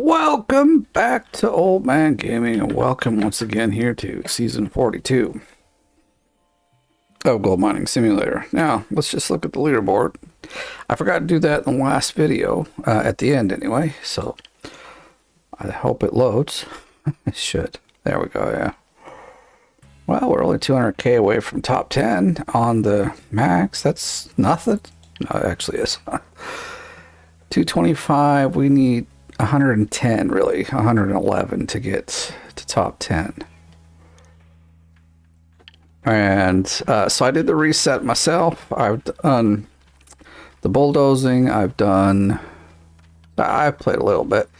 Welcome back to Oldman Gaming, and welcome once again here to Season 42 of Gold Mining Simulator. Now, let's just look at the leaderboard. I forgot to do that in the last video, at the end anyway, so I hope it loads. It should. There we go, yeah. Well, we're only 200k away from top 10 on the max. That's nothing. No, it actually is. 225, we need 110, really, 111 to get to top 10. And so I did the reset myself. I've done the bulldozing. I've played a little bit,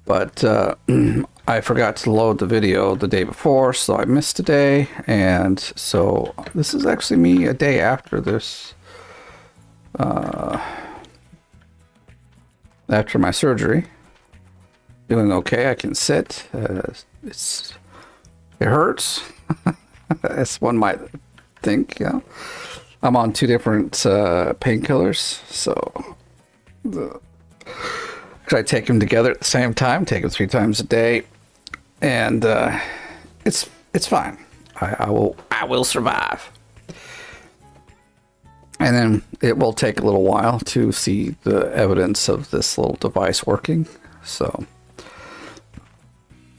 but I forgot to load the video the day before, so I missed a day. And so this is actually me a day after this, after my surgery. Doing okay. I can sit. It hurts, as one might think. Yeah, I'm on 2 different painkillers, so I take them together at the same time. Take them 3 times a day, and it's fine. I will survive. And then it will take a little while to see the evidence of this little device working. So.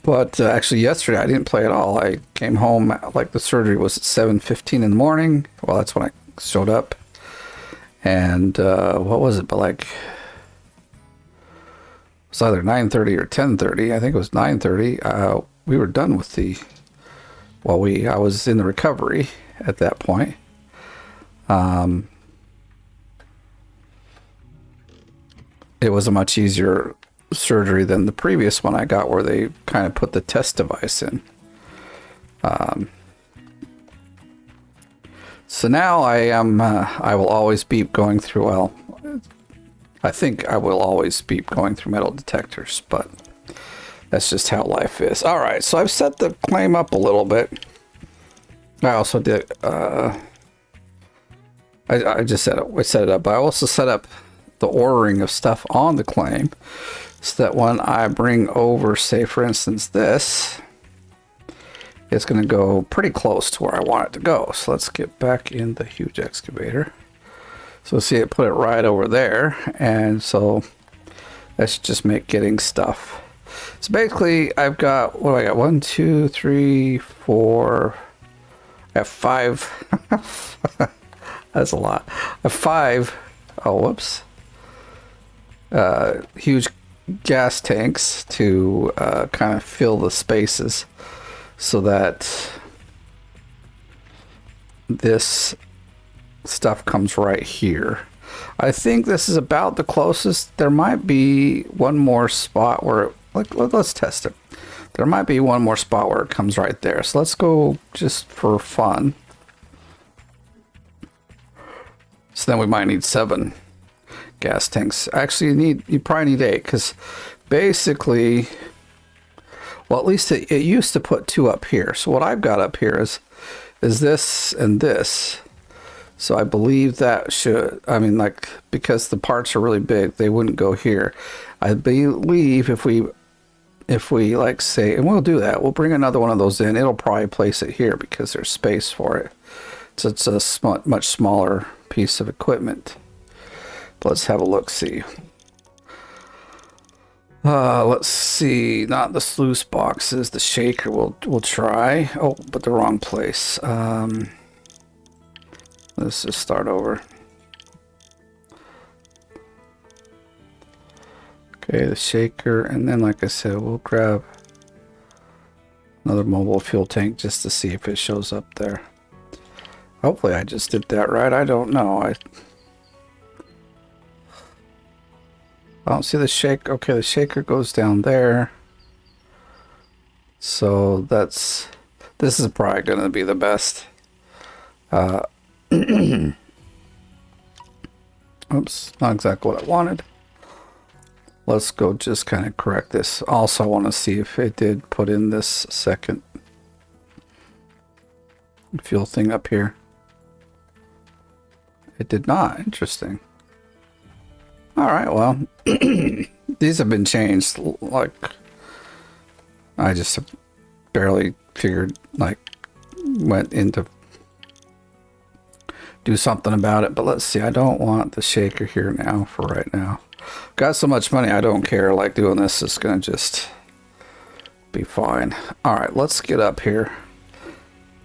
But actually yesterday I didn't play at all. I came home, like the surgery was at 7:15 in the morning. Well, that's when I showed up. And what was it? But like, it was either 9:30 or 10:30. I think it was 9:30. We were done with the, well, I was in the recovery at that point. It was a much easier surgery than the previous one I got, where they kind of put the test device in. So now I will always be going through, well, I think I will always be going through metal detectors, but that's just how life is. All right, so I've set the claim up a little bit. I also did, I just set it up, but I also set up the ordering of stuff on the claim, so that when I bring over, say for instance this, it's going to go pretty close to where I want it to go. So let's get back in the huge excavator. So see, it put it right over there, and so let's just make getting stuff. So basically I've got, what do I got? 1, 2, 3, 4, I have 5. That's a lot. I have 5, oh whoops, huge gas tanks to kind of fill the spaces, so that this stuff comes right here. I think this is about the closest. There might be one more spot where, like, let's test it. There might be one more spot where it comes right there. So let's go just for fun. So then we might need 7 gas tanks. Actually, you probably need 8, because basically, well, at least it used to put 2 up here. So what I've got up here is this and this. So I believe that should, I mean, like, because the parts are really big, they wouldn't go here. I believe if we like say, and we'll do that, we'll bring another one of those in, it'll probably place it here because there's space for it. So it's a much smaller piece of equipment. Let's have a look-see. Let's see. Not the sluice boxes. The shaker we'll try. Oh, but the wrong place. Let's just start over. Okay, the shaker, and then like I said, we'll grab another mobile fuel tank just to see if it shows up there. Hopefully I just did that right. I don't know. I don't see the shaker. Okay, the shaker goes down there. So this is probably going to be the best. Oops, not exactly what I wanted. Let's go just kind of correct this. Also, I want to see if it did put in this second fuel thing up here. It did not. Interesting. All right, well, These have been changed. Like, I just barely figured, like, went into do something about it. But let's see. I don't want the shaker here now for right now. Got so much money, I don't care. Like, doing this is gonna just be fine. All right, let's get up here.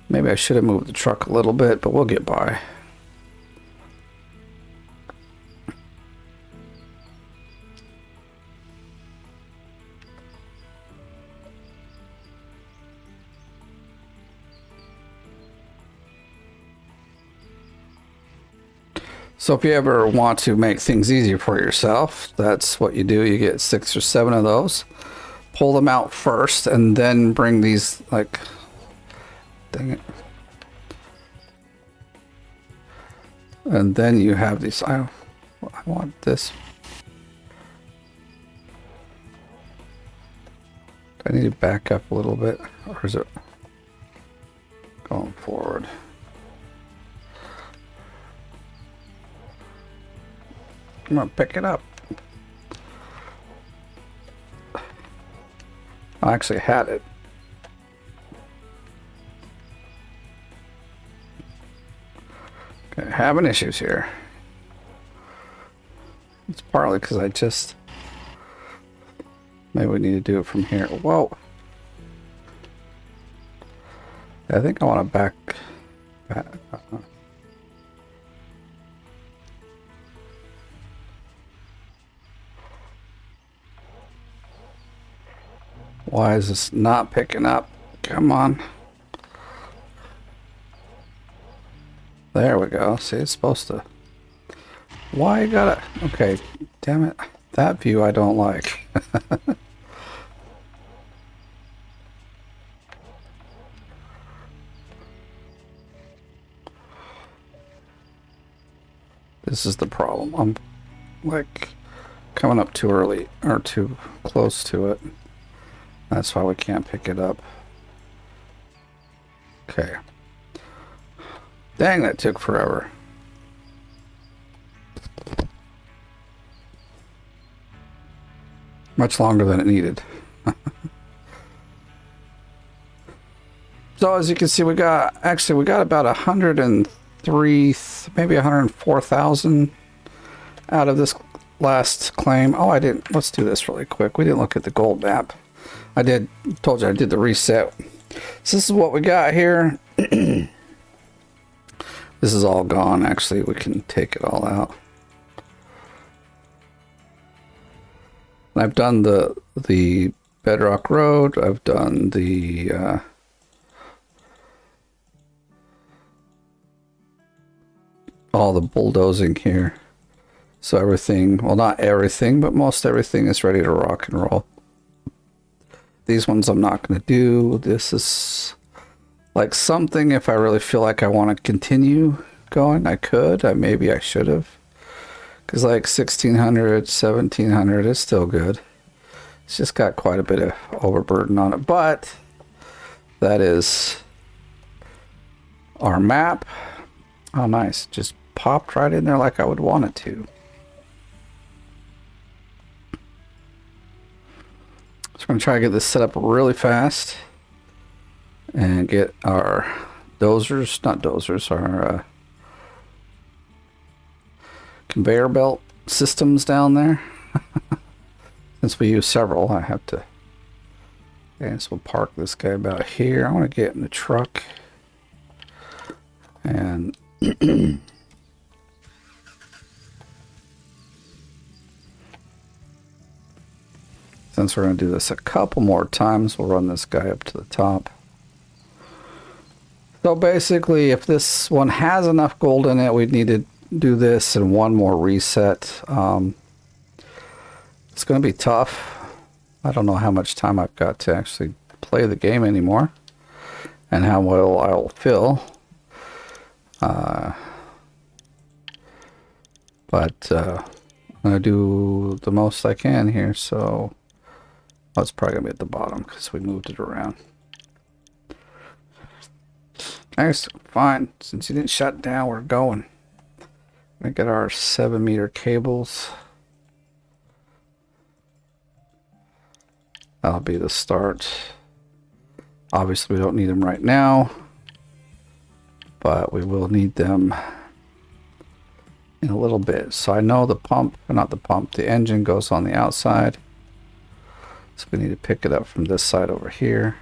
Maybe I should have moved the truck a little bit, but we'll get by. So if you ever want to make things easier for yourself, that's what you do. You get 6 or 7 of those. Pull them out first and then bring these, like, dang it. And then you have these, I want this. I need to back up a little bit, or is it going forward? I'm gonna pick it up. I actually had it. Okay, having issues here. It's partly because I just... Maybe we need to do it from here. Whoa. I think I want to back. Why is this not picking up? Come on. There we go. See, it's supposed to. Why you gotta... Okay, damn it. That view I don't like. This is the problem. I'm like coming up too early or too close to it. That's why we can't pick it up. Okay. Dang, that took forever. Much longer than it needed. So as you can see, we got about 103, maybe 104,000 out of this last claim. Oh, I didn't. Let's do this really quick. We didn't look at the gold map. Told you I did the reset. So this is what we got here. This is all gone. Actually, we can take it all out. I've done the Bedrock Road. I've done the all the bulldozing here. So everything, well, not everything, but most everything is ready to rock and roll. These ones I'm not going to do. This is like something, if I really feel like I want to continue going, I could. Maybe I should have. Because like 1600, 1700 is still good. It's just got quite a bit of overburden on it. But that is our map. Oh, nice. Just popped right in there like I would want it to. So we're going to try to get this set up really fast and get our dozers, not dozers, our conveyor belt systems down there. Since we use several, I have to. Okay, so we'll park this guy about here. I want to get in the truck. And since we're going to do this a couple more times, we'll run this guy up to the top. So basically, if this one has enough gold in it, we'd need to do this and one more reset. It's going to be tough. I don't know how much time I've got to actually play the game anymore and how well I'll feel. But I'm going to do the most I can here, so it's probably going to be at the bottom because we moved it around. Nice, fine. Since you didn't shut down, we're going. We get our 7-meter cables. That'll be the start. Obviously, we don't need them right now, but we will need them in a little bit. So I know the pump, or not the pump, the engine goes on the outside. So we need to pick it up from this side over here.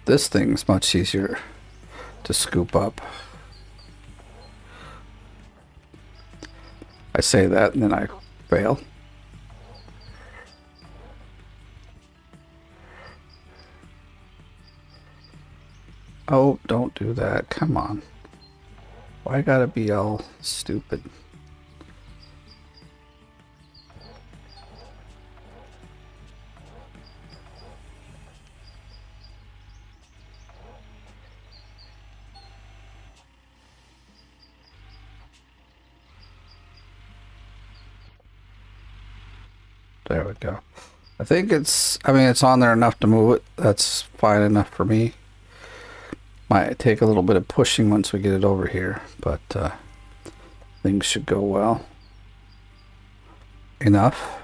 This thing's much easier to scoop up. I say that and then I fail. Oh, don't do that. Come on. Why gotta be all stupid? There we go. I think it's, I mean, it's on there enough to move it. That's fine enough for me. Might take a little bit of pushing once we get it over here, but things should go well. Enough.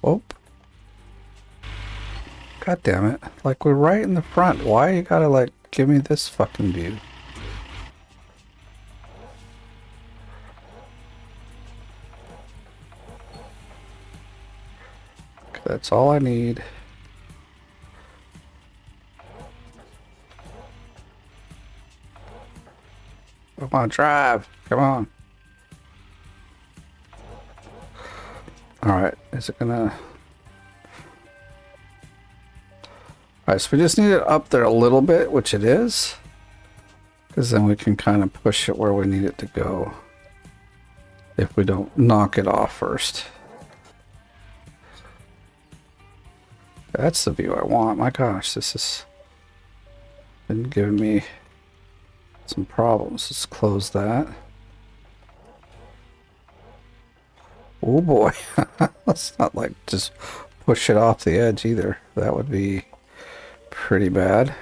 Oh. God damn it. Like, we're right in the front. Why you gotta, like, give me this fucking view? That's all I need. Come on, drive. Come on. Alright, is it gonna... Alright, so we just need it up there a little bit, which it is. Because then we can kind of push it where we need it to go. If we don't knock it off first. That's the view I want. My gosh, this has been giving me some problems. Let's close that. Oh boy. Let's not like just push it off the edge either. That would be pretty bad.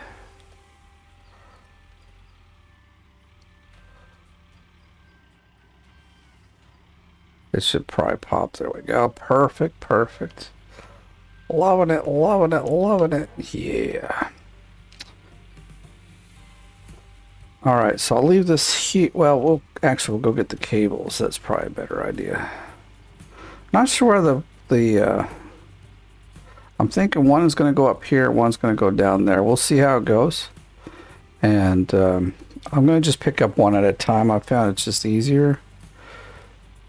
It should probably pop. There we go. Perfect, perfect. Loving it, loving it, loving it. Yeah. Alright, so I'll leave this heat. Well, we'll go get the cables. That's probably a better idea. Not sure where the I'm thinking one is going to go up here, one's going to go down there. We'll see how it goes. And I'm going to just pick up one at a time. I found it's just easier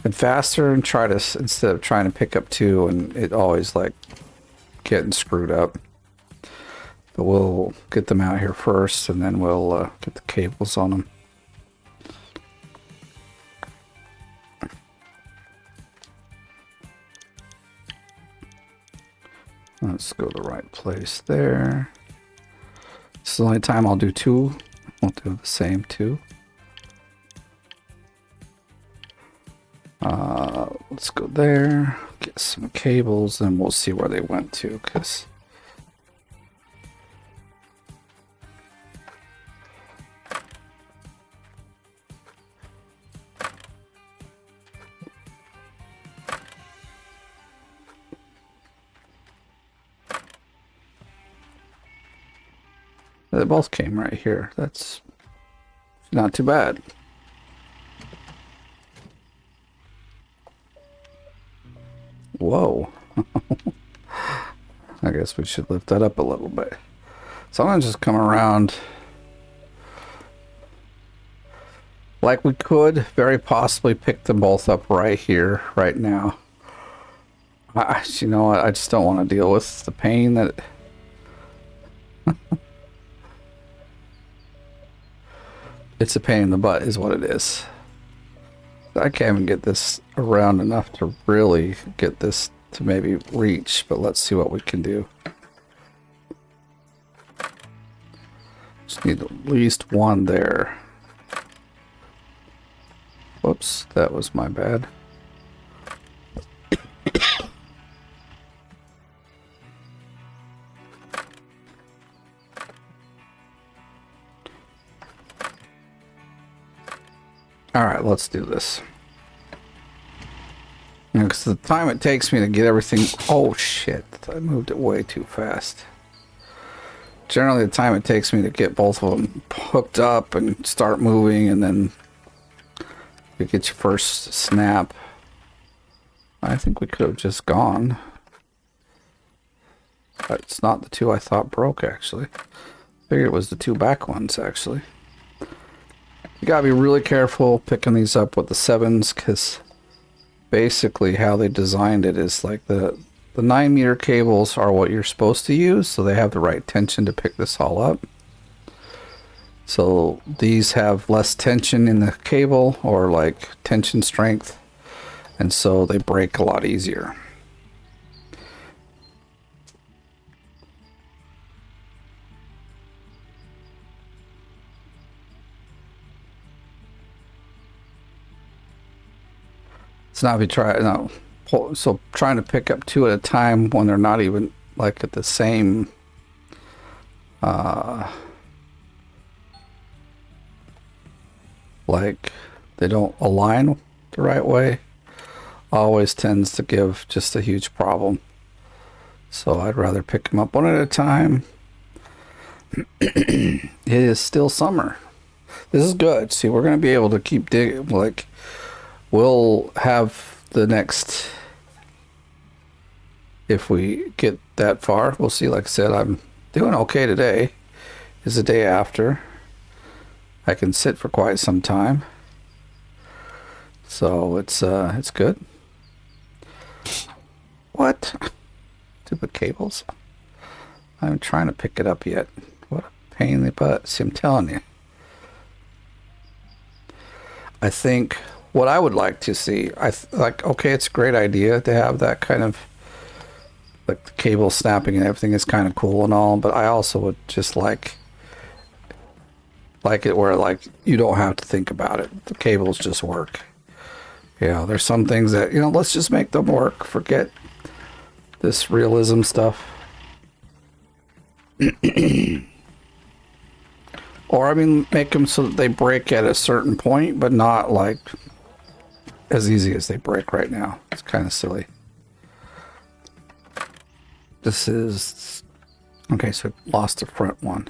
and faster, and try to, instead of trying to pick up two and it always like getting screwed up. But we'll get them out here first, and then we'll get the cables on them. Let's go the right place there. This is the only time I'll do two. I'll do the same two. Let's go there, get some cables, and we'll see where they went to, because they both came right here. That's not too bad. Whoa. I guess we should lift that up a little bit. So I'm going to just come around. Like, we could very possibly pick them both up right here, right now. You know what? I just don't want to deal with the pain that... It's a pain in the butt is what it is. I can't even get this around enough to really get this to maybe reach, but let's see what we can do. Just need at least one there. Whoops, that was my bad. All right, let's do this. Because the time it takes me to get everything... Oh, shit. I moved it way too fast. Generally, the time it takes me to get both of them hooked up and start moving, and then you get your first snap. I think we could have just gone. But it's not the two I thought broke, actually. Figured it was the two back ones, actually. You gotta be really careful picking these up with the 7s, because basically how they designed it is like the 9-meter cables are what you're supposed to use, so they have the right tension to pick this all up. So these have less tension in the cable, or like tension strength, and so they break a lot easier. So now if you try, no, so trying to pick up 2 at a time when they're not even like at the same like they don't align the right way, always tends to give just a huge problem. So I'd rather pick them up one at a time. It is still summer. This is good. See, we're going to be able to keep digging. Like, we'll have the next, if we get that far, we'll see. Like I said, I'm doing okay today. Is the day after. I can sit for quite some time. So it's good. What? Stupid cables. I'm trying to pick it up yet. What a pain in the butt. See, I'm telling you. I think what I would like to see, like, okay, it's a great idea to have that kind of, like, the cable snapping and everything is kind of cool and all, but I also would just like it where, like, you don't have to think about it. The cables just work. You know, there's some things that, you know, let's just make them work. Forget this realism stuff. Or, I mean, make them so that they break at a certain point, but not, like, as easy as they break right now. It's kind of silly. This is... Okay, so lost the front one.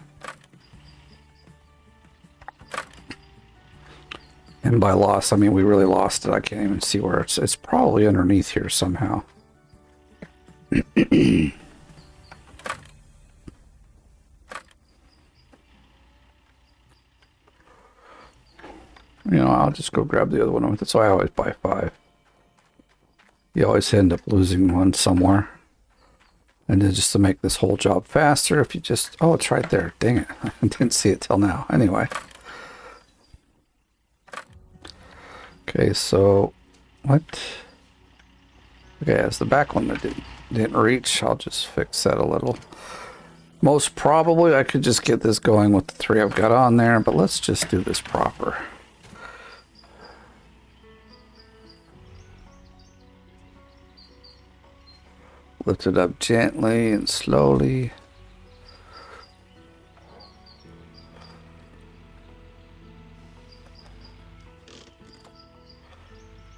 And by loss, I mean we really lost it. I can't even see where it's probably underneath here somehow. You know, I'll just go grab the other one. That's why I always buy 5. You always end up losing one somewhere. And then just to make this whole job faster, if you just... Oh, it's right there. Dang it. I didn't see it till now. Anyway. Okay, so... What? Okay, it's the back one that didn't reach. I'll just fix that a little. Most probably I could just get this going with the 3 I've got on there, but let's just do this proper. Lift it up gently and slowly.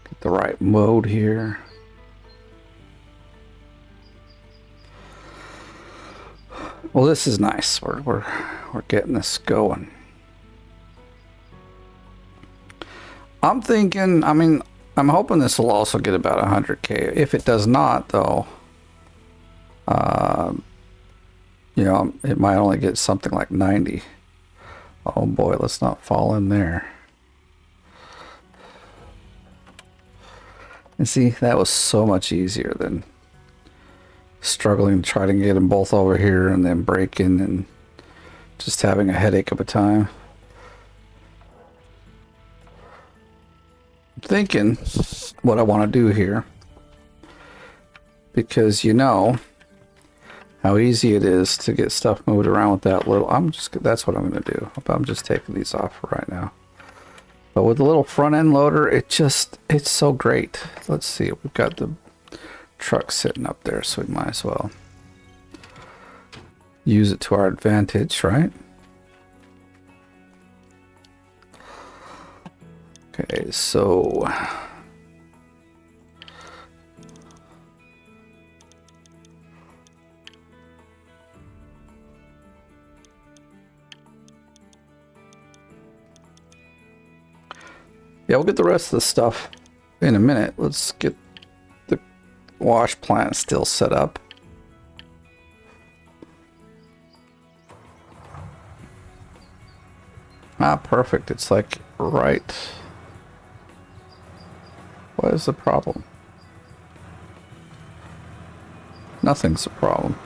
Get the right mode here. Well, this is nice. We're getting this going. I'm thinking, I mean, I'm hoping this will also get about 100K. If it does not, though, you know, it might only get something like 90. Oh boy, let's not fall in there. And see, that was so much easier than struggling to try to get them both over here and then breaking and just having a headache of a time. I'm thinking what I want to do here, because you know how easy it is to get stuff moved around with that little... that's what I'm going to do. I'm just taking these off right now. But with the little front end loader, it's so great. Let's see, we've got the truck sitting up there, so we might as well use it to our advantage, right? Okay, so yeah, we'll get the rest of the stuff in a minute. Let's get the wash plant still set up. Ah, perfect. It's like right. What is the problem? Nothing's a problem.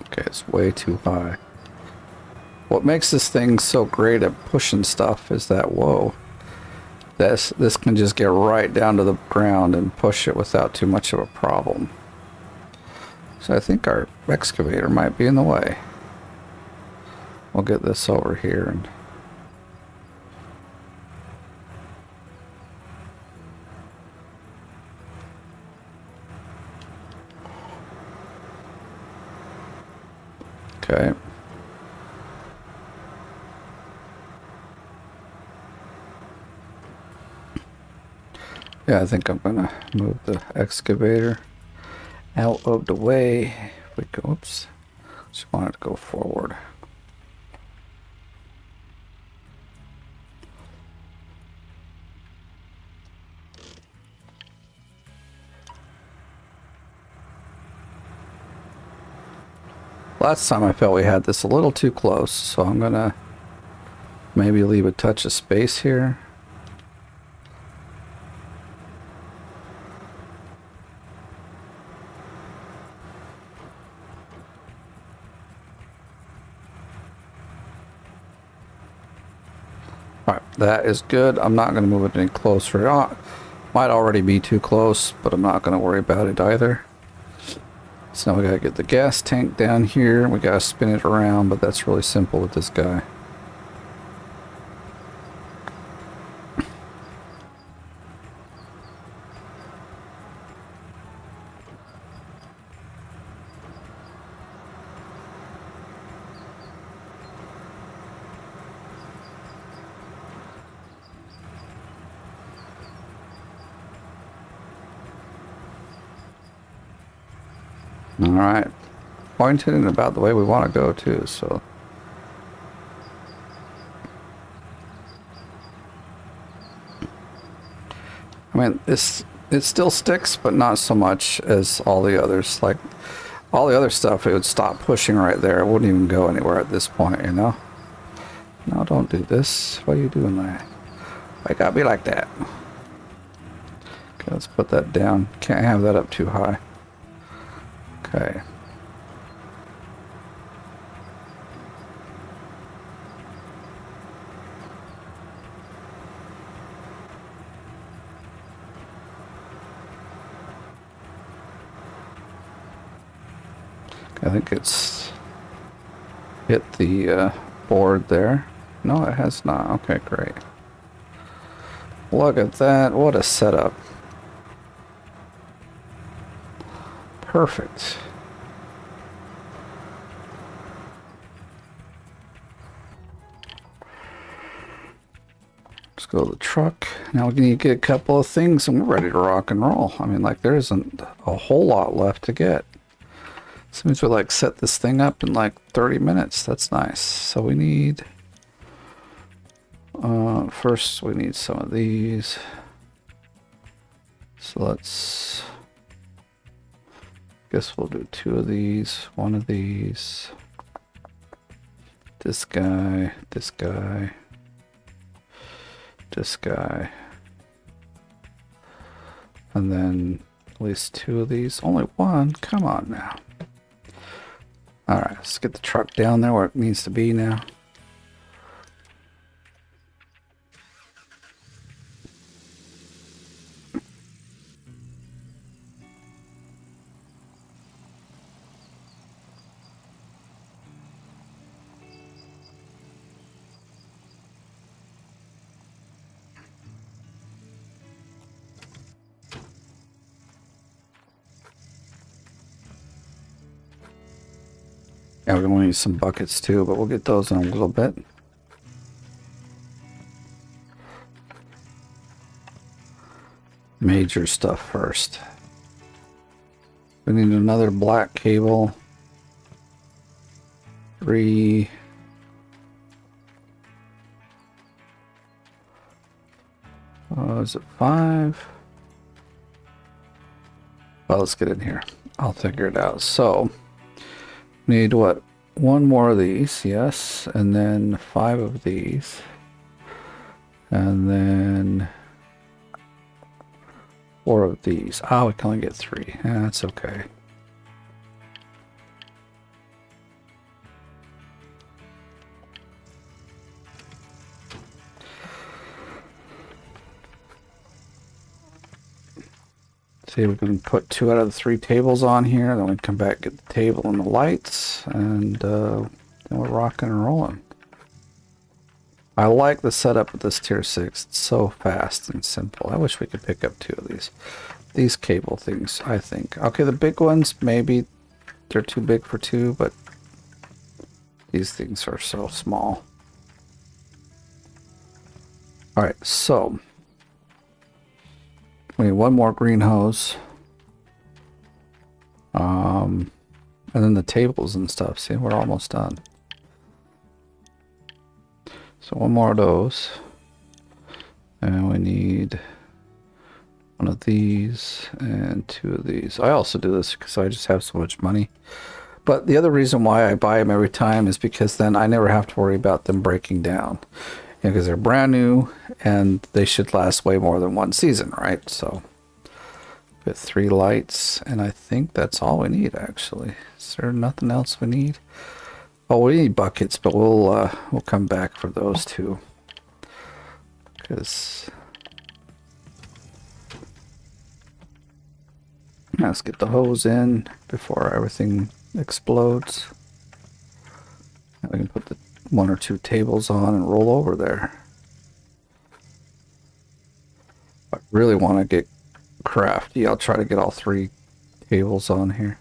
Okay, it's way too high. What makes this thing so great at pushing stuff is that, whoa, this can just get right down to the ground and push it without too much of a problem. So I think our excavator might be in the way. We'll get this over here and okay. Yeah, I think I'm gonna move the excavator out of the way. We go, oops. Just wanted to go forward. Last time I felt we had this a little too close, so I'm gonna maybe leave a touch of space here. Alright, that is good. I'm not going to move it any closer. Might already be too close, but I'm not going to worry about it either. So now we got to get the gas tank down here. We got to spin it around, but that's really simple with this guy. Alright. Pointed in about the way we want to go too, so. I mean, it still sticks, but not so much as all the others. Like, all the other stuff, it would stop pushing right there. It wouldn't even go anywhere at this point, you know? No, don't do this. What are you doing there? Why gotta be like that? Okay, let's put that down. Can't have that up too high. Okay. I think it's hit the board there. No, it has not. Okay, great. Look at that. What a setup. Perfect. Let's go to the truck. Now we need to get a couple of things and we're ready to rock and roll. I mean, like, there isn't a whole lot left to get. Seems we like set this thing up in like 30 minutes. That's nice. So we need first we need some of these. So let's guess we'll do 2 of these, 1 of these, this guy, this guy, this guy, and then at least 2 of these. Only 1? Come on now. Alright, let's get the truck down there where it needs to be now. Yeah, we're going to need some buckets too, but we'll get those in a little bit. Major stuff first. We need another black cable. 3. Is it 5? Well, let's get in here. I'll figure it out. So, need what? 1 more of these, yes. And then 5 of these. And then 4 of these. Oh, we can only get 3. That's okay. See, we can put 2 out of the 3 tables on here. Then we come back, get the table and the lights, and then we're rocking and rolling. I like the setup of this tier 6. It's so fast and simple. I wish we could pick up 2 of these cable things, I think. Okay, the big ones, maybe they're too big for 2, but these things are so small. All right, so we need 1 more green hose. And then the tables and stuff. See, we're almost done. So 1 more of those. And we need 1 of these and 2 of these. I also do this because I just have so much money. But the other reason why I buy them every time is because then I never have to worry about them breaking down. Because they're brand new and they should last way more than 1 season, right? So with 3 lights, and I think that's all we need actually. Is there nothing else we need? Oh, we need buckets, but we'll come back for those too. Because let's get the hose in before everything explodes. And we can put the 1 or 2 tables on and roll over there. I really want to get crafty. I'll try to get all 3 tables on here.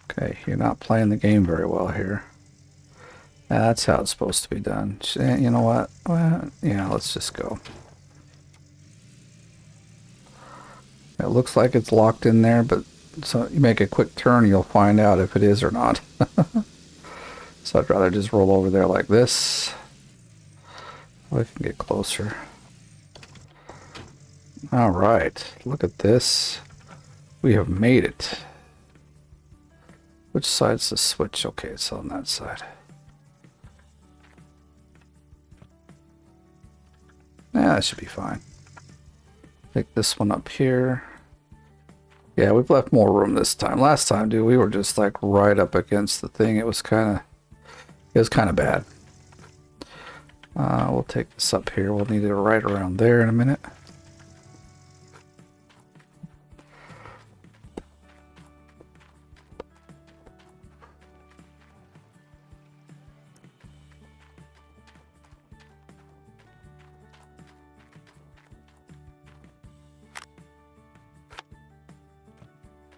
Okay, you're not playing the game very well here. That's how it's supposed to be done. You know what? Well, yeah, let's just go. It looks like it's locked in there, but so you make a quick turn, you'll find out if it is or not. So I'd rather just roll over there like this. I can get closer. All right, look at this. We have made it. Which side's the switch? Okay, it's on that side. Yeah, that should be fine. Take this one up here. Yeah, we've left more room this time. Last time, dude, we were just like right up against the thing. It was kind of bad. We'll take this up here. We'll need it right around there in a minute.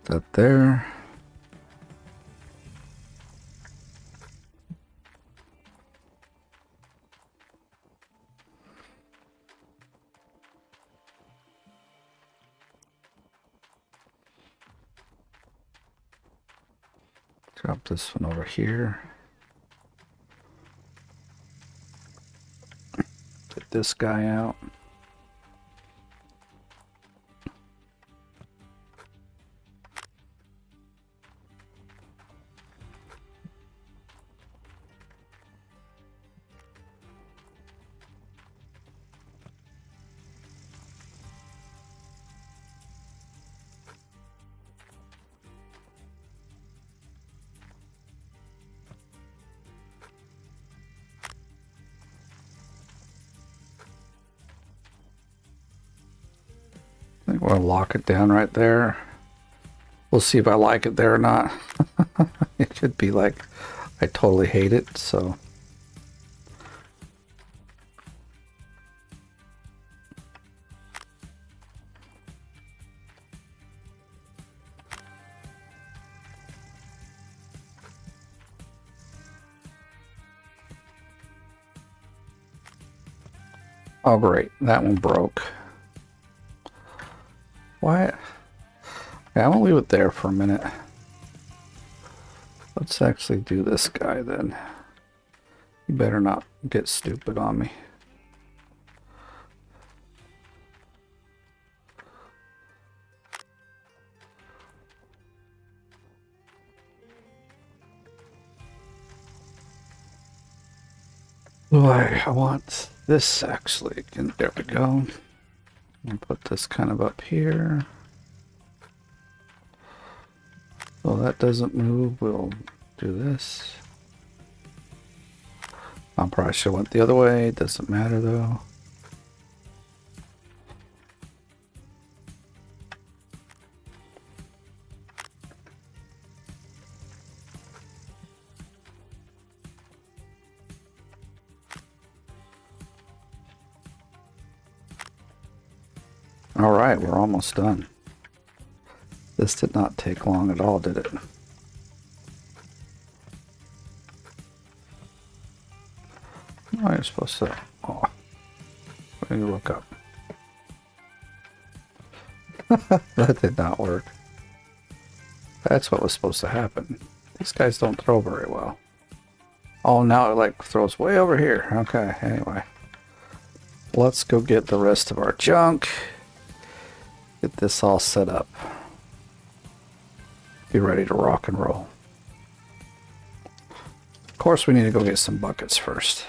That there. Drop this one over here. Get this guy out. I think we'll lock it down right there. We'll see if I like it there or not. It could be like I totally hate it, so. Oh, great. That one broke. Why? Yeah, I'm gonna leave it there for a minute. Let's actually do this guy then. You better not get stupid on me. Boy, I want this actually. There we go. I'll put this kind of up here. Well, that doesn't move. We'll do this. I probably should have went the other way. It doesn't matter though. All right, we're almost done. This did not take long at all, did it? Oh, you're supposed to. Oh, let me look up. That did not work. That's what was supposed to happen. These guys don't throw very well. Oh, now it like throws way over here. Okay, anyway. Let's go get the rest of our junk. Get this all set up. Be ready to rock and roll. Of course, we need to go get some buckets first.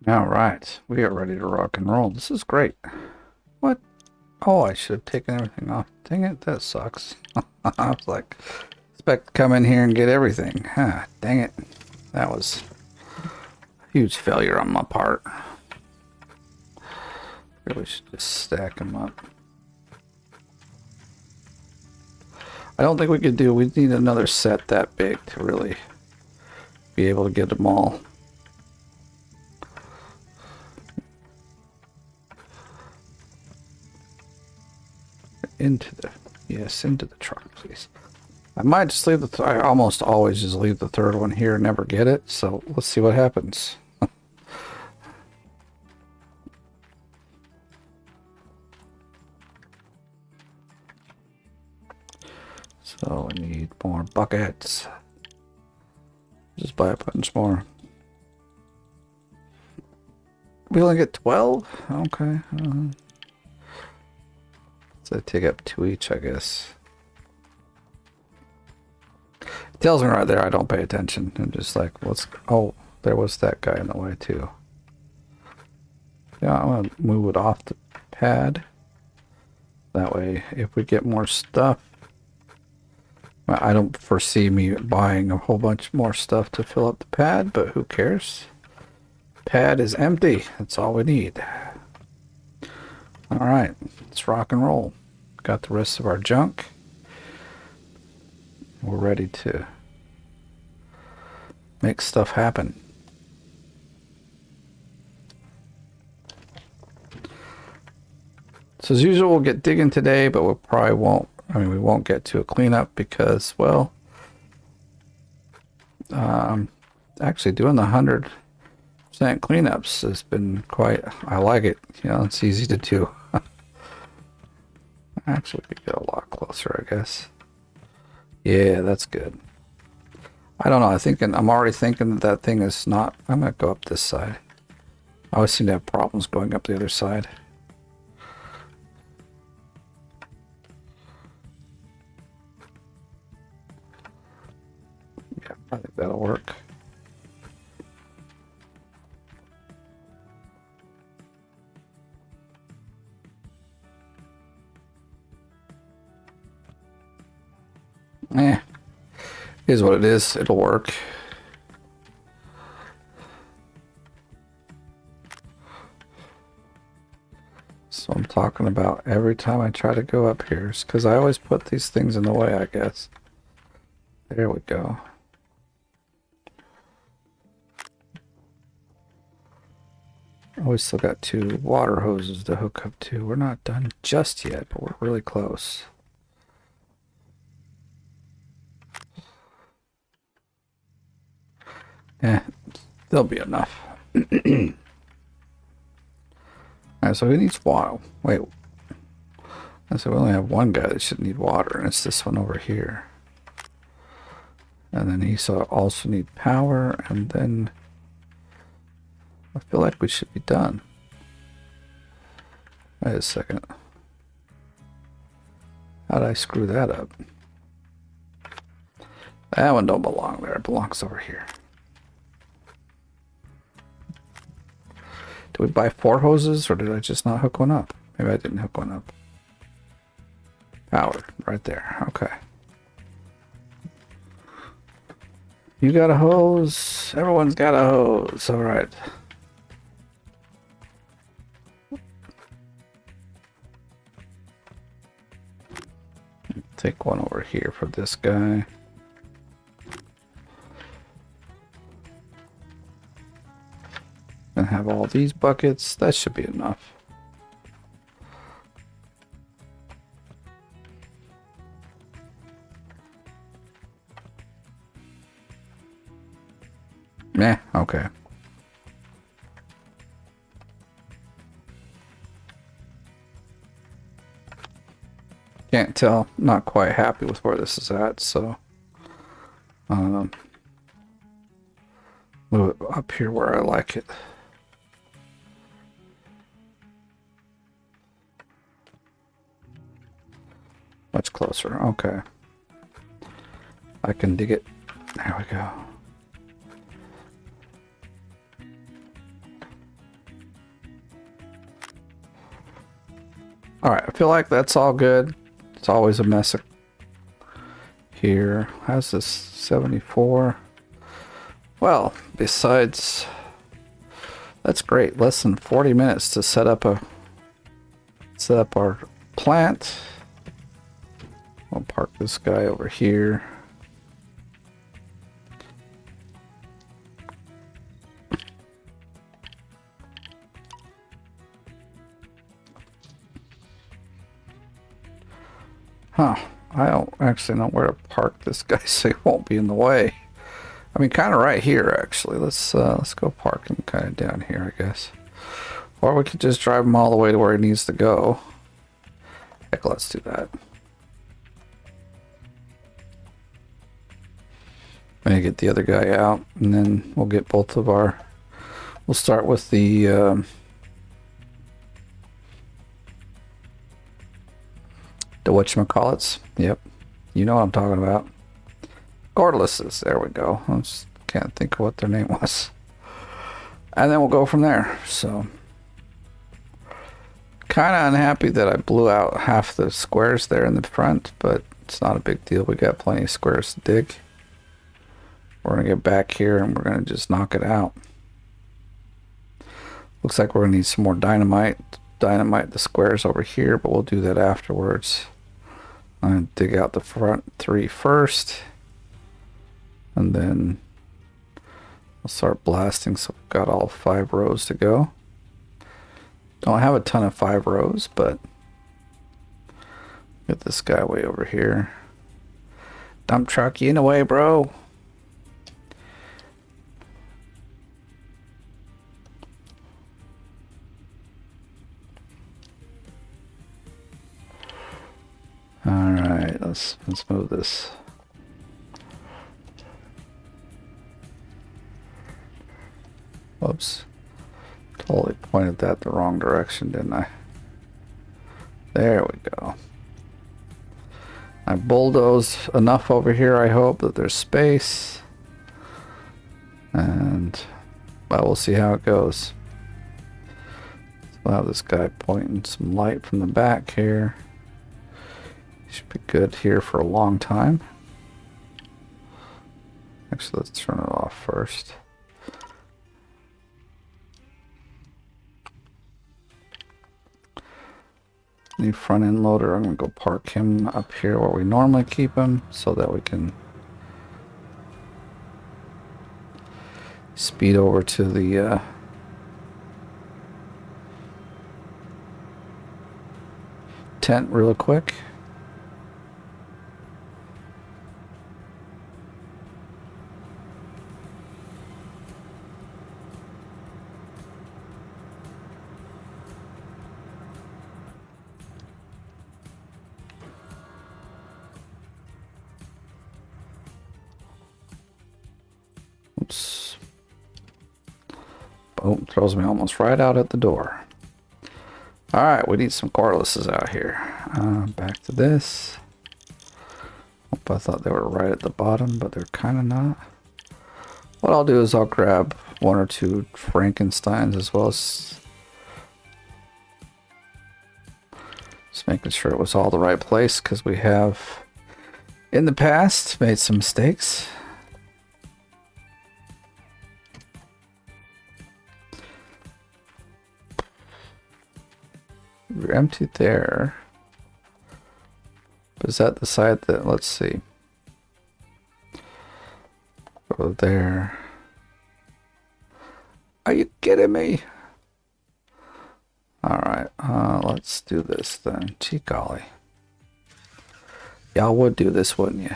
All right, we are ready to rock and roll. This is great. What? Oh, I should have taken everything off. Dang it, that sucks. I was like, expect to come in here and get everything. Ah, dang it. That was a huge failure on my part. Really should just stack them up. I don't think we could do, we need another set that big to really be able to get them all. Into the, yes, into the truck, please. I might just leave the, I almost always just leave the third one here and never get it, so let's see what happens. So I need more buckets. Just buy a bunch more. We only get 12? Okay. So I take up 2 each, I guess. It tells me right there I don't pay attention. I'm just like, what's... Oh, there was that guy in the way too. Yeah, I'm going to move it off the pad. That way, if we get more stuff... I don't foresee me buying a whole bunch more stuff to fill up the pad, but who cares? Pad is empty. That's all we need. Alright, let's rock and roll. Got the rest of our junk. We're ready to make stuff happen. So as usual, we'll get digging today, but we probably won't. I mean, we won't get to a cleanup because, well, actually doing the 100% cleanups has been quite, I like it. You know, it's easy to do. Actually, we could get a lot closer, I guess. Yeah, that's good. I don't know. I'm already thinking that that thing is not, I'm going to go up this side. I always seem to have problems going up the other side. Yeah, I think that'll work. Is what it is. It'll work. So I'm talking about every time I try to go up here. It's because I always put these things in the way, I guess. There we go. we still got 2 water hoses to hook up to. We're not done just yet, but we're really close. Yeah, there'll be enough. Alright, so who needs water? Wait. So we only have one guy that should need water, and it's this one over here. And then he also need power, and then I feel like we should be done. Wait a second. How'd I screw that up? That one don't belong there. It belongs over here. Did we buy 4 hoses, or did I just not hook one up? Maybe I didn't hook one up. Powered, right there. Okay. You got a hose. Everyone's got a hose. All right. Take one over here for this guy. And have all these buckets. That should be enough. Meh, okay. Can't tell. Not quite happy with where this is at, so move it up here where I like it. Much closer. Okay. I can dig it. There we go. Alright, I feel like that's all good. It's always a mess here. How's this? 74? Well, besides, that's great. Less than 40 minutes to set up our plant. I'll park this guy over here. Huh. I don't actually know where to park this guy so he won't be in the way. I mean, kind of right here, actually. Let's go park him kind of down here, I guess. Or we could just drive him all the way to where he needs to go. Heck, let's do that. I'm gonna get the other guy out, and then we'll get both of our... We'll start with the whatchamacallits. Yep. You know what I'm talking about. Cordlesses. There we go. I just can't think of what their name was. And then we'll go from there. So, kind of unhappy that I blew out half the squares there in the front, but it's not a big deal. We got plenty of squares to dig. We're going to get back here and we're going to just knock it out. Looks like we're going to need some more dynamite. Dynamite the squares over here, but we'll do that afterwards. I'm going to dig out the front 3 first. And then we'll start blasting, so we've got all 5 rows to go. Don't have a ton of 5 rows, but get this guy way over here. Dump truck, you in the way, bro. Alright, let's move this. Whoops. Totally pointed that the wrong direction, didn't I? There we go. I bulldozed enough over here, I hope, that there's space. And, well, we'll see how it goes. We'll have this guy pointing some light from the back here. Should be good here for a long time. Actually, let's turn it off first. New front end loader. I'm going to go park him up here where we normally keep him so that we can speed over to the tent real quick. Oops. Boom, throws me almost right out at the door. All right, we need some cordlesses out here. Back to this. I thought they were right at the bottom, but they're kind of not. What I'll do is I'll grab 1 or 2 Frankensteins as well as just making sure it was all the right place, because we have in the past made some mistakes. We're empty there. Is that the side that, let's see. Go there. Are you kidding me? Alright, let's do this then. Gee golly. Y'all would do this, wouldn't you?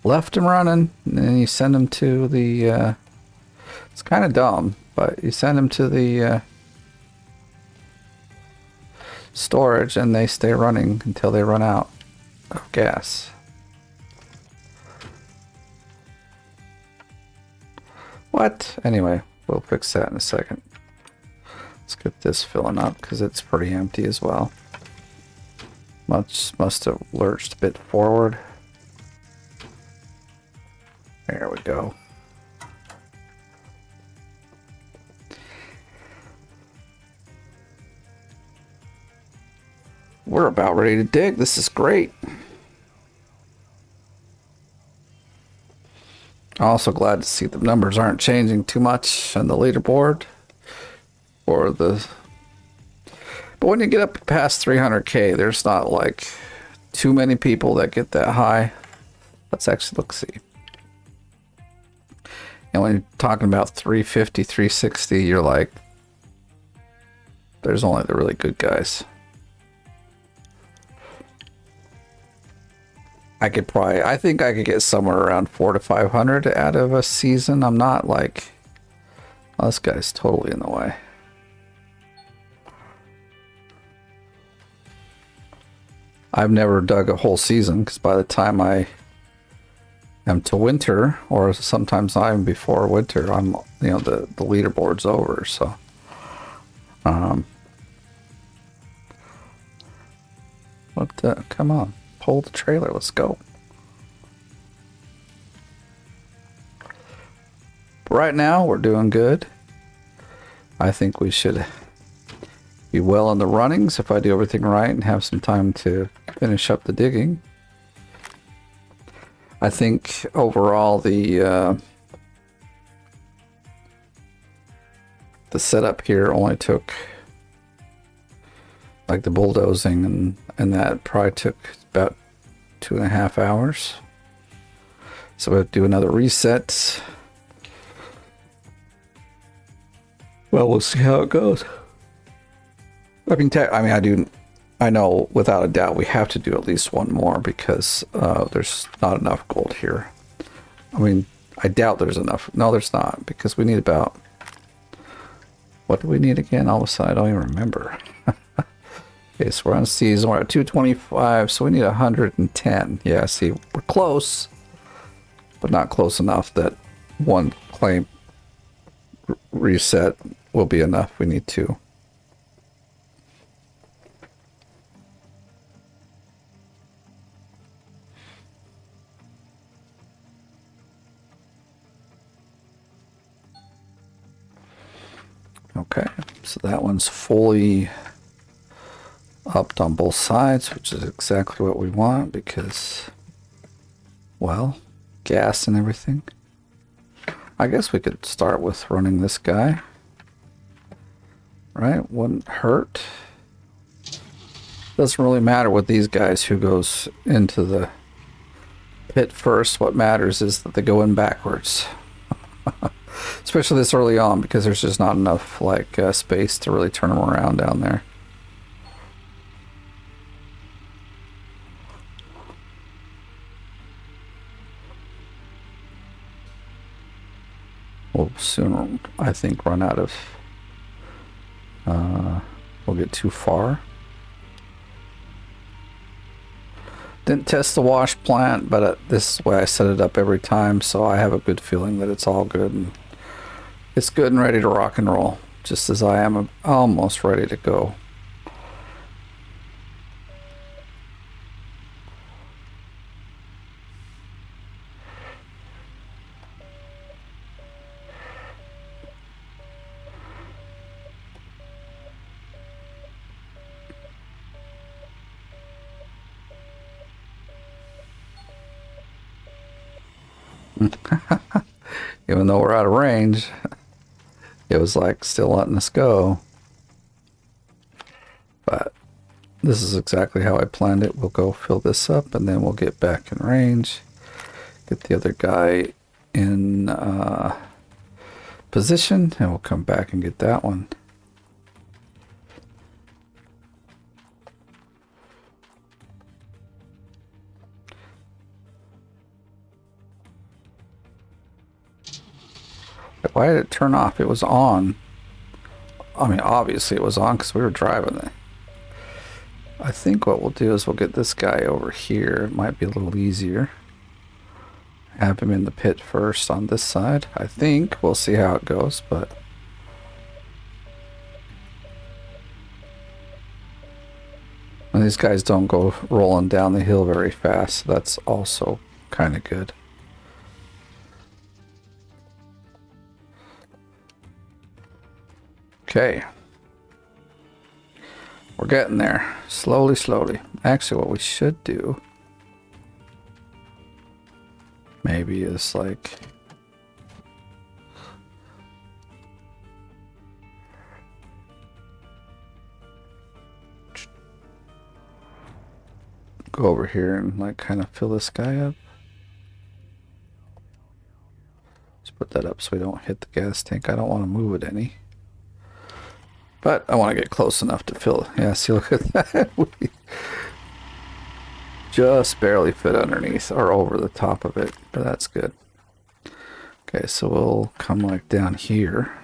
Left them running, and then you send them to the, it's kind of dumb, but you send them to the, storage, and they stay running until they run out of gas. What? Anyway, we'll fix that in a second. Let's get this filling up because it's pretty empty as well. Must have lurched a bit forward. There we go. We're about ready to dig. This is great. Also glad to see the numbers aren't changing too much on the leaderboard. Or the... But when you get up past 300k, there's not like too many people that get that high. Let's actually look, see. And when you're talking about 350, 360, you're like, there's only the really good guys. I think I could get somewhere around 400 to 500 out of a season. I'm not like, oh, this guy's totally in the way. I've never dug a whole season because by the time I am to winter, or sometimes not even before winter, I'm, you know, the leaderboard's over. So, come on. Pull the trailer, let's go. Right now we're doing good. I think we should be well in the runnings if I do everything right and have some time to finish up the digging. I think overall the setup here only took, like the bulldozing and that probably took about 2.5 hours. So we have to do another reset. Well, we'll see how it goes. I know without a doubt we have to do at least one more because there's not enough gold here. I mean, I doubt there's enough. No, there's not, because we need about, what do we need again? All of a sudden, I don't even remember. Okay, so we're on season, we're at 225, so we need 110. Yeah, see, we're close, but not close enough that one claim reset will be enough. We need 2. Okay, so that one's fully upped on both sides, which is exactly what we want because, well, gas and everything. I guess we could start with running this guy. Right? Wouldn't hurt. Doesn't really matter with these guys who goes into the pit first. What matters is that they go in backwards. Especially this early on, because there's just not enough like space to really turn them around down there. We'll soon, I think, run out of... we'll get too far. Didn't test the wash plant, but this is the way I set it up every time, so I have a good feeling that it's all good. And it's good and ready to rock and roll, just as I am almost ready to go. Even though we're out of range, it was like still letting us go. But this is exactly how I planned it. We'll go fill this up and then we'll get back in range. Get the other guy in position and we'll come back and get that one. Why did it turn off? It was on. I mean, obviously it was on because we were driving it. I think what we'll do is we'll get this guy over here. It might be a little easier. Have him in the pit first on this side. I think we'll see how it goes, but and these guys don't go rolling down the hill very fast. So that's also kind of good. Okay. We're getting there. Slowly, slowly. Actually, what we should do maybe is like go over here and like kind of fill this guy up. Let's put that up so we don't hit the gas tank. I don't want to move it any. But I want to get close enough to fill it. Yeah, see, look at that. We just barely fit underneath or over the top of it, but that's good. Okay, so we'll come like down here,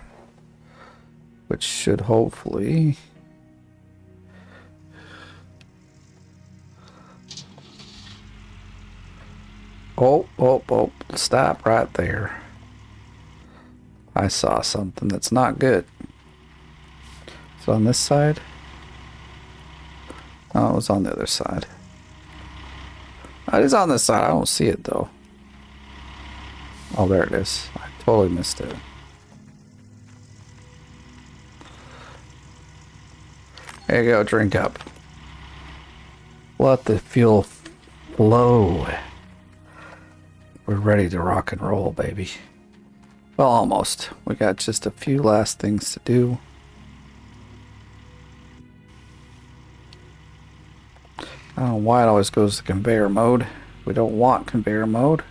which should hopefully... Oh, stop right there. I saw something that's not good. It's on this side. Oh, it was on the other side. It is on this side. I don't see it though. Oh, there it is. I totally missed it. There you go. Drink up. Let the fuel flow. We're ready to rock and roll, baby. Well, almost. We got just a few last things to do. I don't know why it always goes to conveyor mode. We don't want conveyor mode.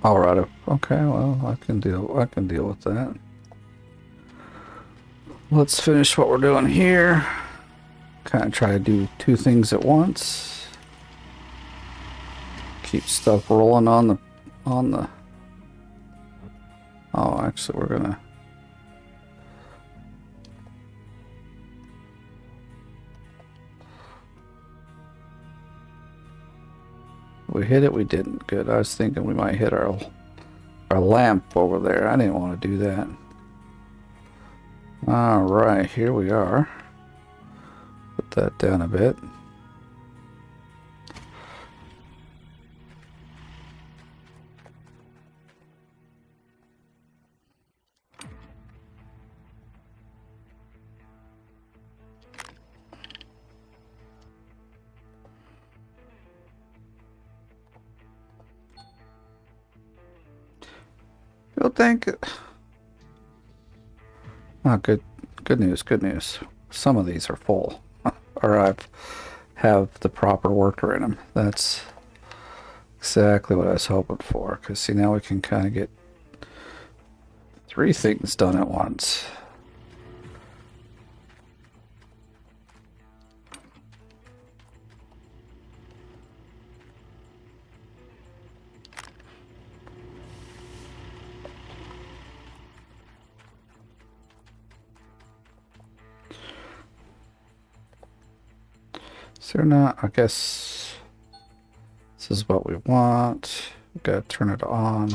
Alright. Okay, well, I can deal with that. Let's finish what we're doing here. Kind of try to do two things at once. Keep stuff rolling on the Oh, actually we're gonna we hit it? We didn't. Good. I was thinking we might hit our lamp over there. I didn't want to do that. All right, here we are. Put that down a bit. You'll think. Oh, good news, good news. Some of these are full, or have the proper worker in them. That's exactly what I was hoping for. Because see, now we can kind of get 3 things done at once. Is there not? I guess this is what we want. We've got to turn it on.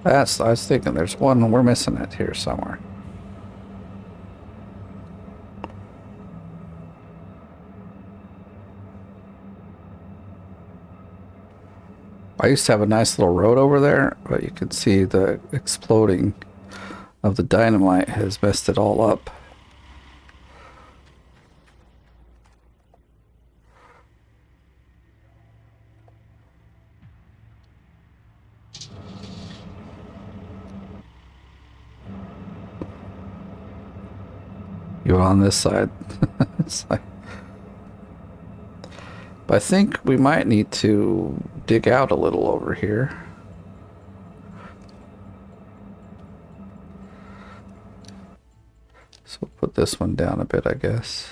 I was thinking there's one, we're missing it here somewhere. I used to have a nice little road over there, but you can see the exploding of the dynamite has messed it all up. You on this side. It's like, but I think we might need to dig out a little over here. So we'll put this one down a bit, I guess.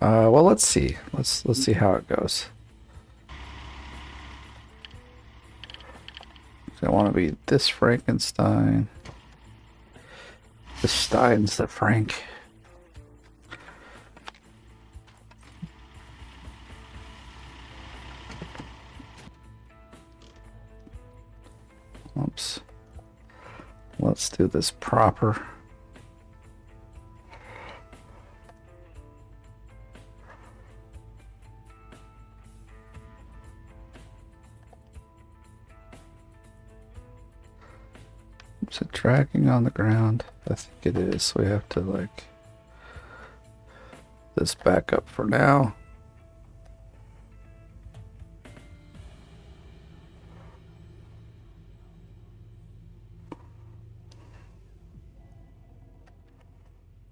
Well, let's see. Let's see how it goes. I want to be this Frankenstein. The Stein's the Frank. Oops. Let's do this proper. Is it dragging on the ground? I think it is. We have to like this back up for now.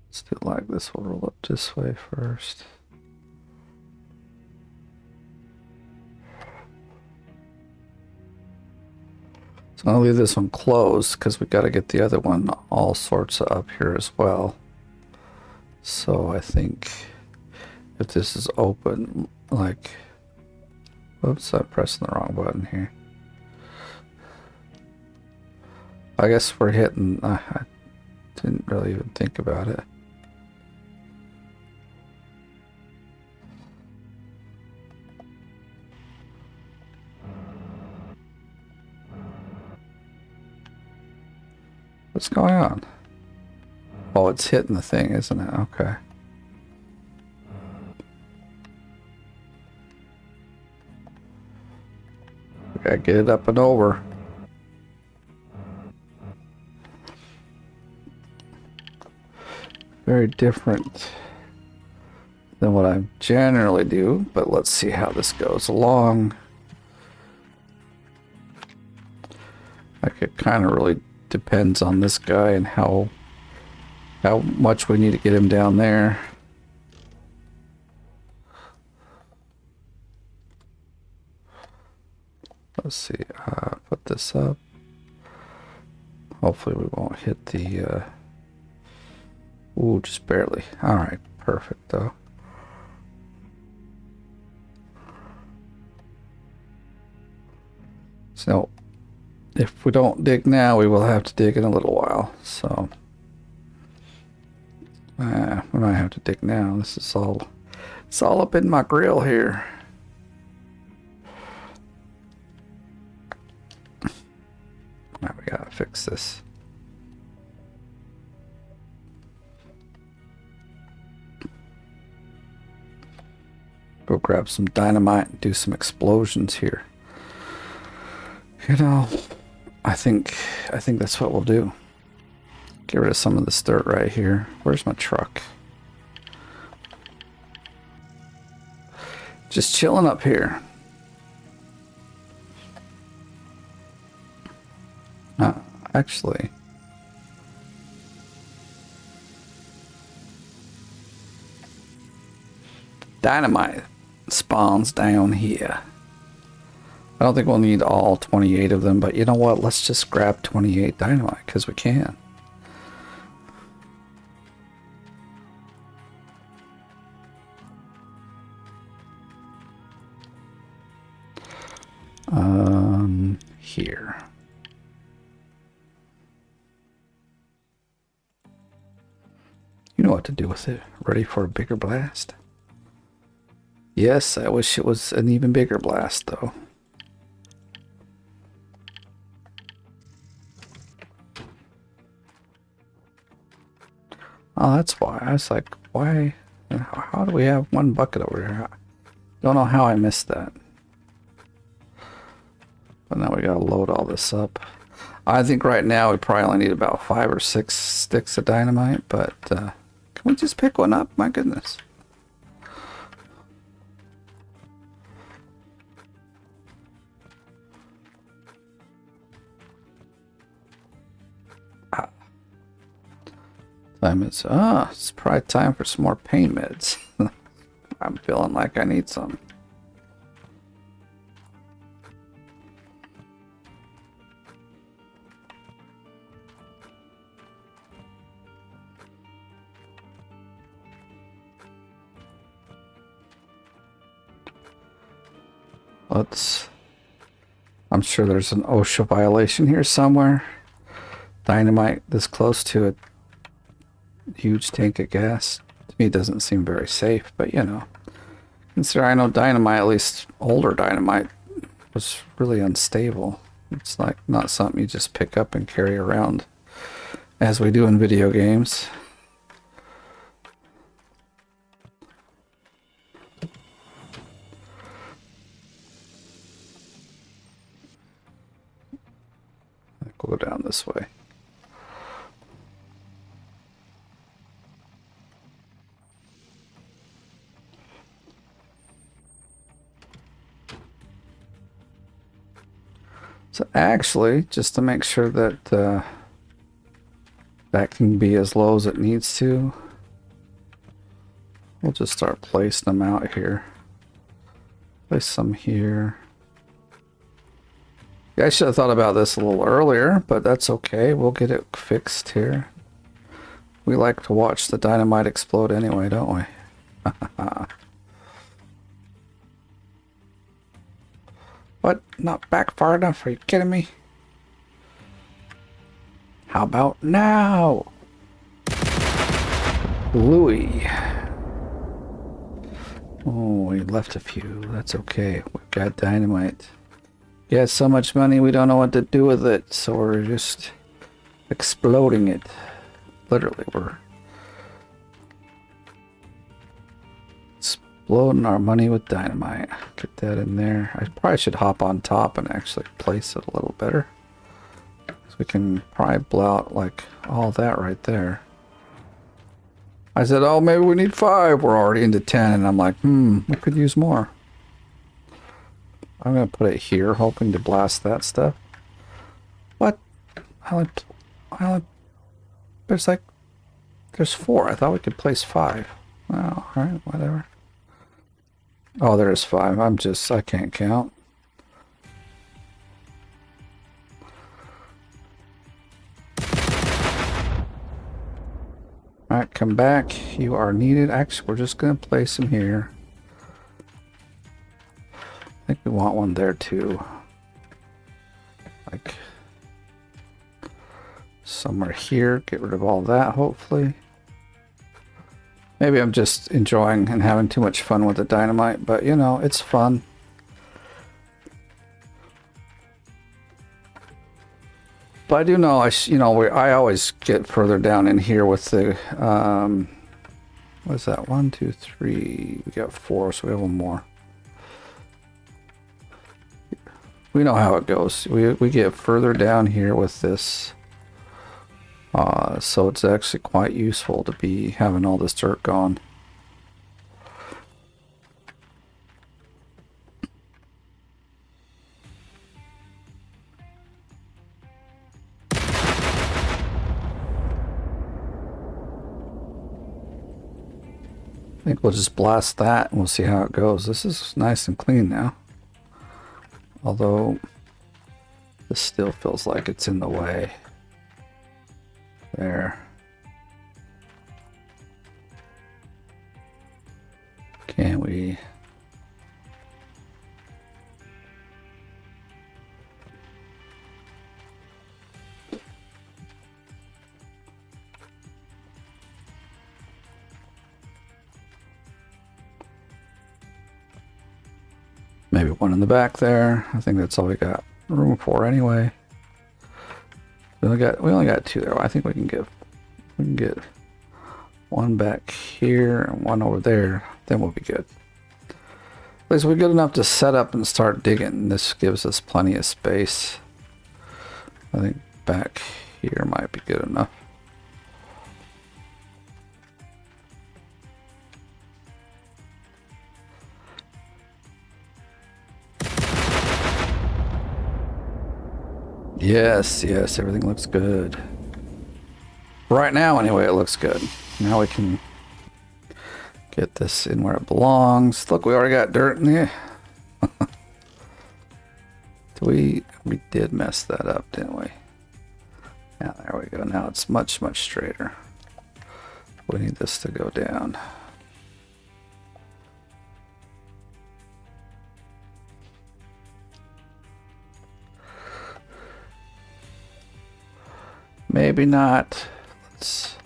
Let's do it like this. We'll roll up this way first. So I'll leave this one closed because we got to get the other one all sorts of up here as well. So I think if this is open, like, oops, I'm pressing the wrong button here. I guess we're hitting, I didn't really even think about it. What's going on? Oh, it's hitting the thing, isn't it? Okay. We gotta get it up and over. Very different than what I generally do, but let's see how this goes along. Like, it kind of really depends on this guy and how much we need to get him down there. Let's see, put this up. Hopefully we won't hit the, ooh, just barely. All right, perfect though. So if we don't dig now, we will have to dig in a little while, so We might have to dig now. This is all, it's all up in my grill here. Now we gotta fix this. Go grab some dynamite and do some explosions here. You know, I think that's what we'll do. Get rid of some of this dirt right here. Where's my truck? Just chilling up here. Actually, dynamite spawns down here. I don't think we'll need all 28 of them, but you know what? Let's just grab 28 dynamite because we can. Here. You know what to do with it. Ready for a bigger blast? Yes, I wish it was an even bigger blast, though. Oh, that's why. I was like, why? How do we have one bucket over here? Don't know how I missed that. But now we gotta load all this up. I think right now we probably only need about 5 or 6 sticks of dynamite, but can we just pick one up? My goodness. It's probably time for some more pain meds. I'm feeling like I need some. I'm sure there's an OSHA violation here somewhere. Dynamite this close to a huge tank of gas. To me, it doesn't seem very safe, but you know. Consider I know dynamite, at least older dynamite, was really unstable. It's like not something you just pick up and carry around as we do in video games. We'll go down this way. So actually, just to make sure that that can be as low as it needs to, we'll just start placing them out here. Place some here. Yeah, I should have thought about this a little earlier, but that's okay. We'll get it fixed here. We like to watch the dynamite explode anyway, don't we? What? Not back far enough? Are you kidding me? How about now? Louis. Oh, we left a few. That's okay. We've got dynamite. Yeah, so much money we don't know what to do with it, so we're just exploding it. Literally, we're exploding our money with dynamite. Get that in there. I probably should hop on top and actually place it a little better. So we can probably blow out like all that right there. I said, oh, maybe we need 5. We're already into 10, and I'm like, we could use more. I'm going to put it here, hoping to blast that stuff. What? There's 4. I thought we could place 5. Well, alright, whatever. Oh, there's 5. I can't count. Alright, come back. You are needed. Actually, we're just going to place them here. I think we want one there too. Like somewhere here. Get rid of all that, hopefully. Maybe I'm just enjoying and having too much fun with the dynamite, but you know, it's fun. But I do know, I always get further down in here with the, what's that? 1, 2, 3. We got 4, so we have one more. We know how it goes. We get further down here with this. So it's actually quite useful to be having all this dirt gone. I think we'll just blast that and we'll see how it goes. This is nice and clean now. Although this still feels like it's in the way. There. Can we? Maybe one in the back there. I think that's all we got room for anyway. We only got 2 there. I think we can get one back here and one over there. Then we'll be good. At least we're good enough to set up and start digging. This gives us plenty of space. I think back here might be good enough. Yes, everything looks good. Right now, anyway, it looks good. Now we can get this in where it belongs. Look, we already got dirt in there. We did mess that up, didn't we? Yeah, there we go. Now it's much, much straighter. We need this to go down. Maybe not. Let's...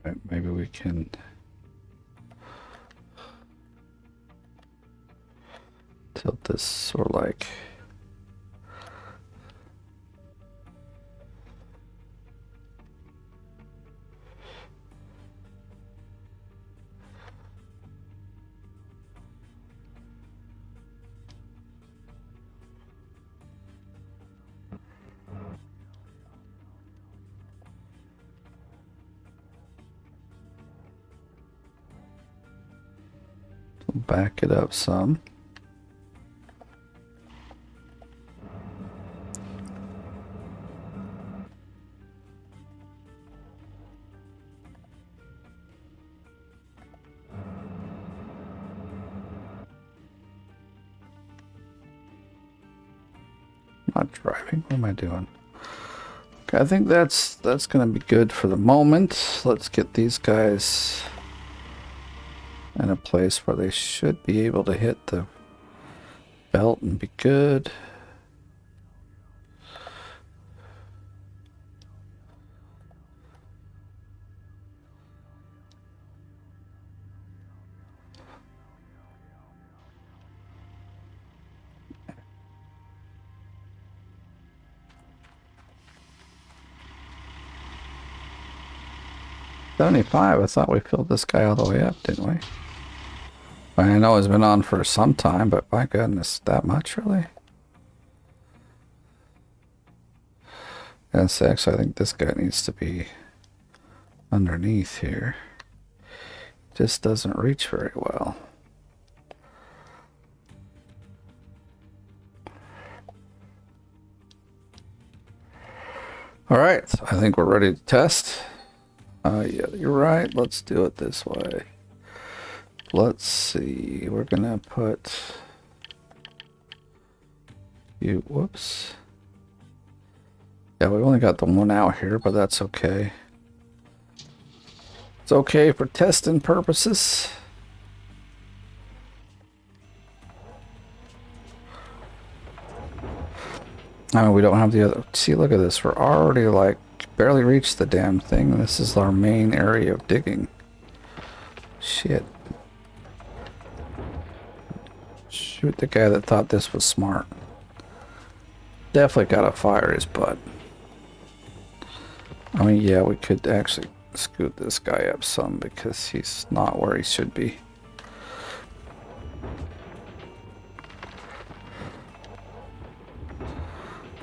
Right, maybe we can tilt this sort of like... Back it up some. Not driving. What am I doing? Okay, I think that's gonna be good for the moment. Let's get these guys in a place where they should be able to hit the belt and be good. $75. I thought we filled this guy all the way up, didn't we? I know it's been on for some time, but my goodness, that much really? Yes, actually, I think this guy needs to be underneath here. Just doesn't reach very well. All right, I think we're ready to test. Yeah, you're right. Let's do it this way. Let's see. We're gonna put you. Whoops. Yeah, we only got the one out here, but that's okay. It's okay for testing purposes. I mean, we don't have the other. See, look at this. We're already like barely reached the damn thing. This is our main area of digging. Shit. Shoot the guy that thought this was smart. Definitely gotta fire his butt. I mean, yeah, we could actually scoot this guy up some because he's not where he should be.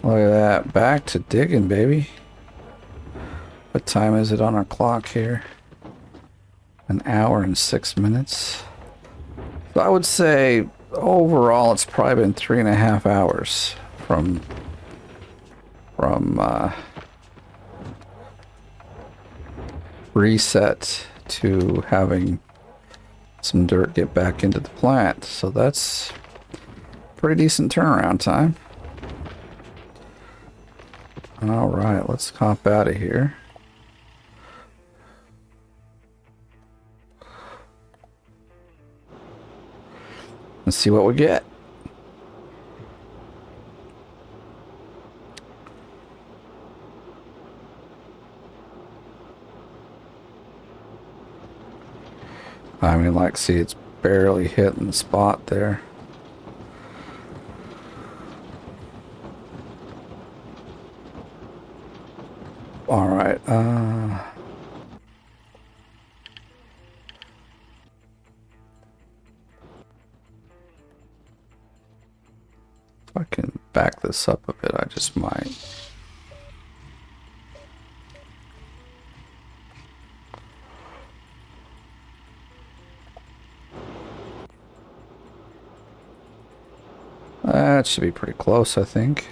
Look at that. Back to digging, baby. What time is it on our clock here? 1 hour and 6 minutes. So I would say overall it's probably been 3.5 hours from reset to having some dirt get back into the plant. So that's pretty decent turnaround time. All right, let's hop out of here. Let's see what we get. I mean, like, see, it's barely hitting the spot there. All right. If I can back this up a bit, I just might. That should be pretty close, I think.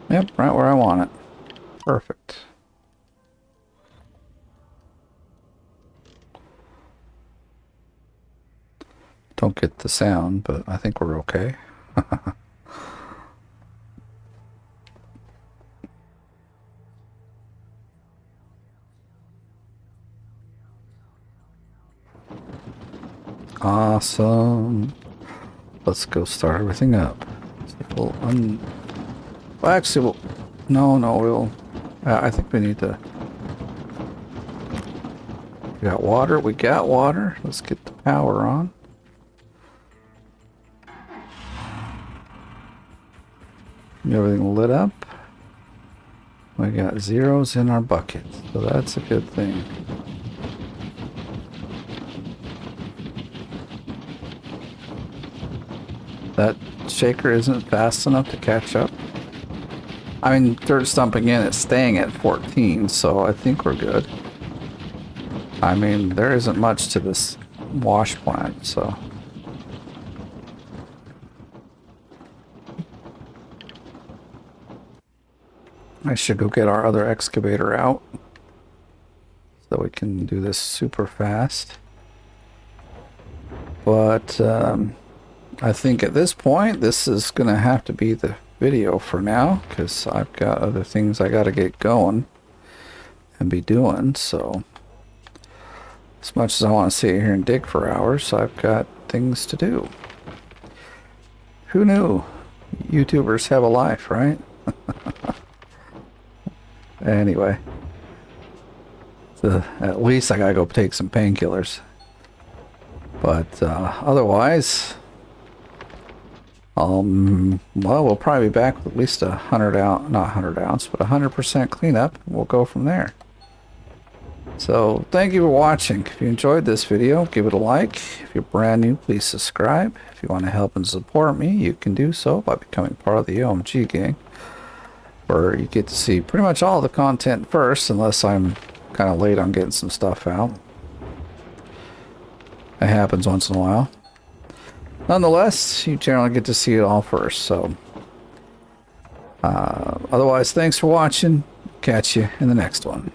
Yep, right where I want it. Perfect. Don't get the sound, but I think we're okay. Awesome. Let's go start everything up. Well, actually, we'll... I think we need to... We got water. We got water. Let's get the power on. Everything lit up. We got zeros in our bucket, so that's a good thing. That shaker isn't fast enough to catch up. I mean, dirt stumping in, it's staying at 14, so I think we're good. I mean, there isn't much to this wash plant, so. I should go get our other excavator out so we can do this super fast. But, I think at this point, this is going to have to be the video for now, because I've got other things I got to get going and be doing. So as much as I want to sit here and dig for hours, I've got things to do. Who knew? YouTubers have a life, right? Anyway, so at least I gotta go take some painkillers. But otherwise, well, we'll probably be back with at least 100 ounce, not 100 ounce, but 100% cleanup. We'll go from there. So thank you for watching. If you enjoyed this video, give it a like. If you're brand new, please subscribe. If you want to help and support me, you can do so by becoming part of the OMG gang, where you get to see pretty much all the content first, unless I'm kind of late on getting some stuff out. It happens once in a while. Nonetheless, you generally get to see it all first. So otherwise, thanks for watching. Catch you in the next one.